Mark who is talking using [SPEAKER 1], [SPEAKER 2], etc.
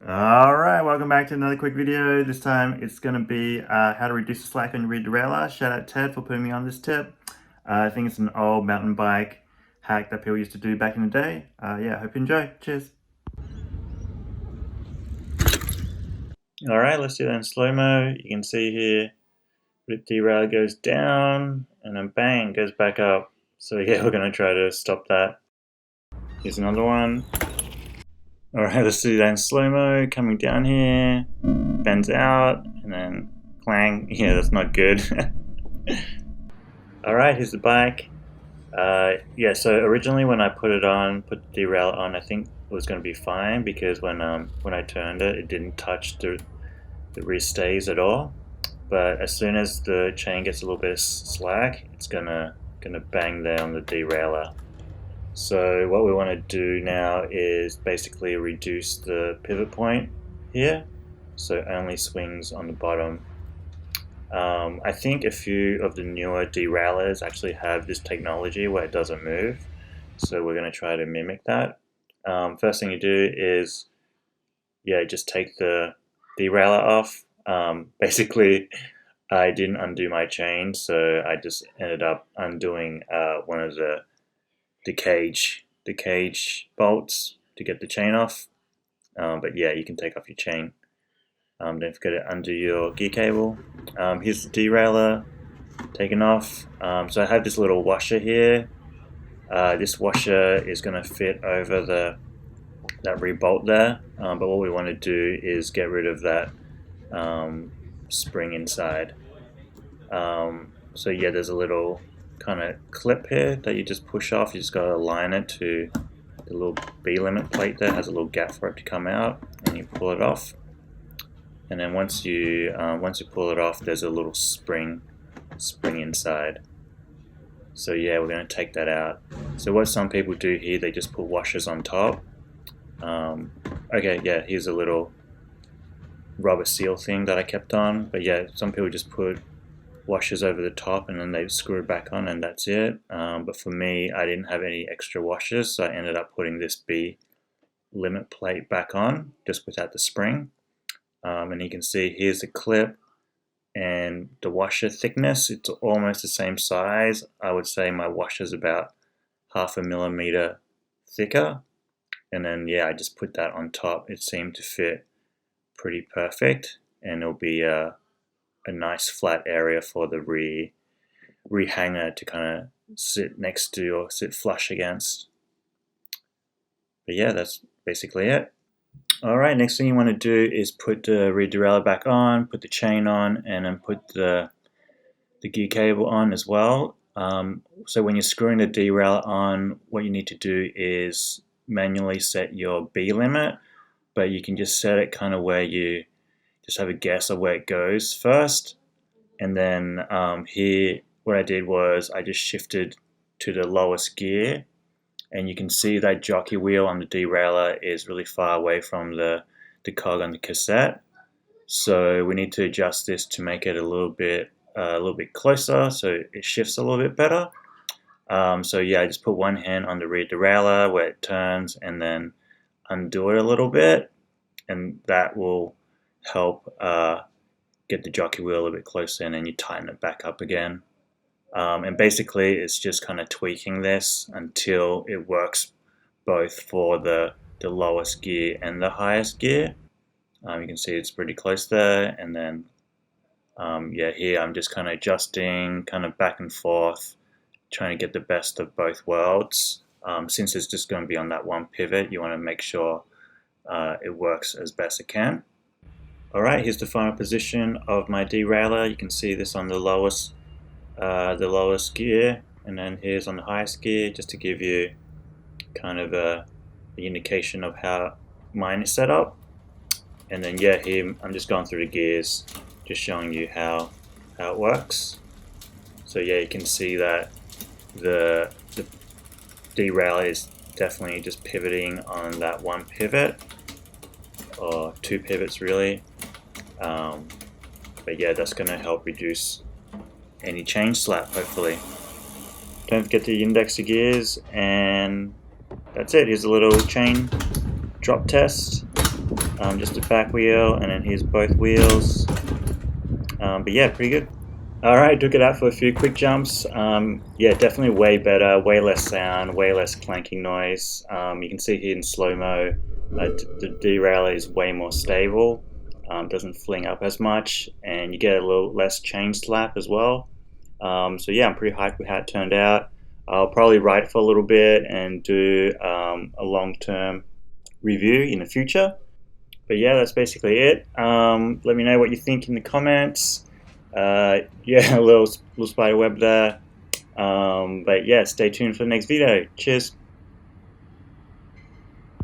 [SPEAKER 1] Alright, welcome back to another quick video. This time it's going to be how to reduce the slack on your rear derailleur. Shout out Ted for putting me on this tip. I think it's an old mountain bike hack that people used to do back in the day. Yeah, hope you enjoy. Cheers. Alright, let's do that in slow-mo. You can see here, the derailleur goes down and then bang, goes back up. So yeah, we're going to try to stop that. Here's another one. Alright, let's do that in slow-mo, coming down here, bends out, and then clang. Yeah, that's not good. Alright, here's the bike. Yeah, so originally when I put the derailleur on, I think it was going to be fine because when I turned it, it didn't touch the rear stays at all. But as soon as the chain gets a little bit of slack, it's gonna bang there on the derailleur. So what we want to do now is basically reduce the pivot point here, so it only swings on the bottom. I think a few of the newer derailleurs actually have this technology where it doesn't move, so we're going to try to mimic that. First thing you do is, yeah, just take the derailleur off. Basically, I didn't undo my chain, so I just ended up undoing one of the cage bolts to get the chain off. But yeah, you can take off your chain. Don't forget to undo your gear cable. Here's the derailleur taken off. So I have this little washer here. This washer is going to fit over that rear bolt there. But what we want to do is get rid of that spring inside. So yeah, there's a little kind of clip here that you just push off. You just got to align it to the little B limit plate there. It has a little gap for it to come out, and you pull it off. And then once you pull it off, there's a little spring inside. So yeah, we're going to take that out. So what some people do here, they just put washers on top. Okay, yeah, here's a little rubber seal thing that I kept on. But yeah, some people just put washers over the top and then they screw it back on and that's it. But for me, I didn't have any extra washers, so I ended up putting this B limit plate back on just without the spring. And you can see here's the clip and the washer thickness. It's almost the same size. I would say my washer's about 0.5 millimeter thicker. And then yeah, I just put that on top. It seemed to fit pretty perfect, and it'll be a nice flat area for the rear hanger to kind of sit next to or sit flush against. But yeah, that's basically it. Alright, next thing you want to do is put the rear derailleur back on, put the chain on, and then put the gear cable on as well. So when you're screwing the derailleur on, what you need to do is manually set your B limit, but you can just set it kind of where you just have a guess of where it goes first. And then here, what I did was I just shifted to the lowest gear, and you can see that jockey wheel on the derailleur is really far away from the cog on the cassette. So we need to adjust this to make it a little bit closer, so it shifts a little bit better. So yeah, I just put one hand on the rear derailleur where it turns, and then undo it a little bit, and that will help get the jockey wheel a little bit closer, and then you tighten it back up again. And basically it's just kind of tweaking this until it works both for the lowest gear and the highest gear. You can see it's pretty close there, and then yeah, here I'm just kind of adjusting kind of back and forth, trying to get the best of both worlds. Since it's just going to be on that one pivot, you want to make sure it works as best it can. Alright, here's the final position of my derailleur. You can see this on the lowest gear, and then here's on the highest gear, just to give you kind of the indication of how mine is set up. And then yeah, here I'm just going through the gears, just showing you how it works. So yeah, you can see that the derailleur is definitely just pivoting on that one pivot, or two pivots really. But yeah, that's going to help reduce any chain slap, hopefully. Don't forget to index the gears, and that's it. Here's a little chain drop test. just a back wheel, and then here's both wheels. But yeah, pretty good. Alright, took it out for a few quick jumps. Yeah, definitely way better, way less sound, way less clanking noise. You can see here in slow-mo, the derailleur is way more stable, doesn't fling up as much, and you get a little less chain slap as well. So yeah, I'm pretty hyped with how it turned out. I'll probably write it for a little bit and do a long-term review in the future. But yeah, that's basically it. Let me know what you think in the comments. Yeah, a little spider web there. But yeah, stay tuned for the next video. Cheers.